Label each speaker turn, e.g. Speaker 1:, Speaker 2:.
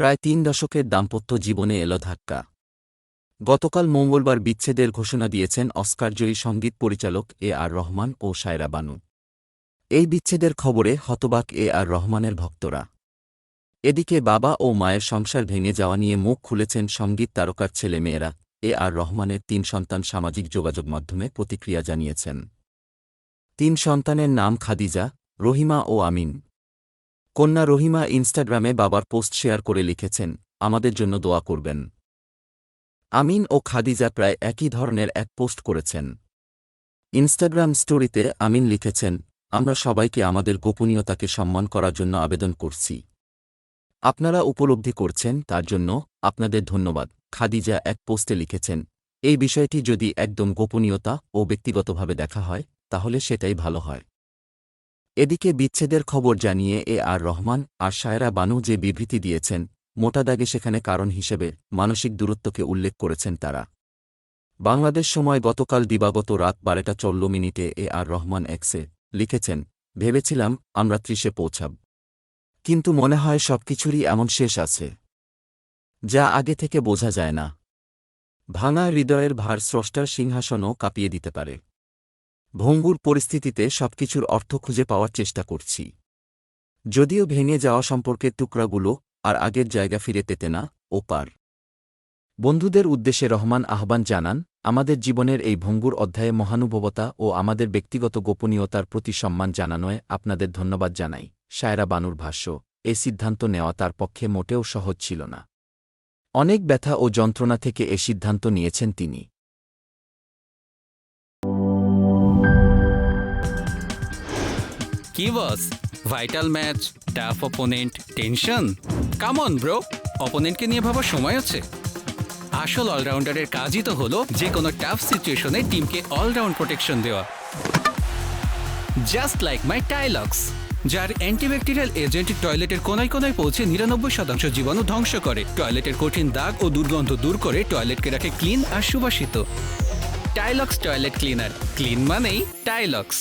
Speaker 1: প্রায় ৩ দশকের দাম্পত্য জীবনে এল ধাক্কা। গতকাল মঙ্গলবার বিচ্ছেদের ঘোষণা দিয়েছেন অস্কারজয়ী সংগীত পরিচালক এ আর রহমান ও সায়রা বানু। এই বিচ্ছেদের খবরে হতবাক এ আর রহমানের ভক্তরা। এদিকে বাবা ও মায়ের সংসার ভেঙে যাওয়া নিয়ে মুখ খুলেছেন সংগীত তারকার ছেলেমেয়েরা। এ আর রহমানের ৩ সন্তান সামাজিক যোগাযোগ মাধ্যমে প্রতিক্রিয়া জানিয়েছেন। ৩ সন্তানের নাম খাদিজা, রহিমা ও আমিন। কন্যা রহিমা ইনস্টাগ্রামে বাবার পোস্ট শেয়ার করে লিখেছেন, আমাদের জন্য দোয়া করবেন। আমিন ও খাদিজা প্রায় একই ধরনের এক পোস্ট করেছেন। ইনস্টাগ্রাম স্টোরিতে আমিন লিখেছেন, আমরা সবাইকে আমাদের গোপনীয়তাকে সম্মান করার জন্য আবেদন করছি। আপনারা উপলব্ধি করছেন তার জন্য আপনাদের ধন্যবাদ। খাদিজা এক পোস্টে লিখেছেন, এই বিষয়টি যদি একদম গোপনীয়তা ও ব্যক্তিগতভাবে দেখা হয় তাহলে সেটাই ভালো হয়। এদিকে বিচ্ছেদের খবর জানিয়ে এ আর রহমান আর সায়রা বানু যে বিবৃতি দিয়েছেন, মোটা দাগে সেখানে কারণ হিসেবে মানসিক দূরত্বকে উল্লেখ করেছেন তারা। বাংলাদেশ সময় গতকাল দিবাগত রাত 12:14 এ আর রহমান এক্সে লিখেছেন, ভেবেছিলাম আমরা 30-এ পৌঁছাব, কিন্তু মনে হয় সবকিছুরই এমন শেষ আছে যা আগে থেকে বোঝা যায় না। ভাঙা হৃদয়ের ভার স্রষ্টার সিংহাসনও কাঁপিয়ে দিতে পারে। ভঙ্গুর পরিস্থিতিতে সবকিছুর অর্থ খুঁজে পাওয়ার চেষ্টা করছি, যদিও ভেঙে যাওয়া সম্পর্কের টুকরাগুলো আর আগের জায়গা ফিরে পেতে না ও পার। বন্ধুদের উদ্দেশ্যে রহমান আহ্বান জানান, আমাদের জীবনের এই ভঙ্গুর অধ্যায়ে মহানুভবতা ও আমাদের ব্যক্তিগত গোপনীয়তার প্রতি সম্মান জানানোয় আপনাদের ধন্যবাদ জানাই। সায়রা বানুর ভাষ্য, এ সিদ্ধান্ত নেওয়া তার পক্ষে মোটেও সহজ ছিল না। অনেক ব্যথা ও যন্ত্রণা থেকে এ সিদ্ধান্ত নিয়েছেন তিনি।
Speaker 2: কি boss, vital match, tough opponent, tension? Come on bro, অপোনেন্টকে নিয়ে ভাবার সময় আছে। আসল অলরাউন্ডারের কাজই তো হলো যে কোনো টাফ সিচুয়েশনে টিমকে অলরাউন্ড প্রোটেকশন দেওয়া। জাস্ট লাইক মাই টাইলক্স, যার অ্যান্টিব্যাকটেরিয়াল এজেন্ট টয়লেটের কোনায় কোনায় পৌঁছে 99% জীবাণু ধ্বংস করে, টয়লেটের কঠিন দাগ ও দুর্গন্ধ দূর করে টয়লেটকে রাখে ক্লিন আর সুবাসিত। টাইলক্স টয়লেট ক্লিনার, ক্লিন মানেই টাইলক্স।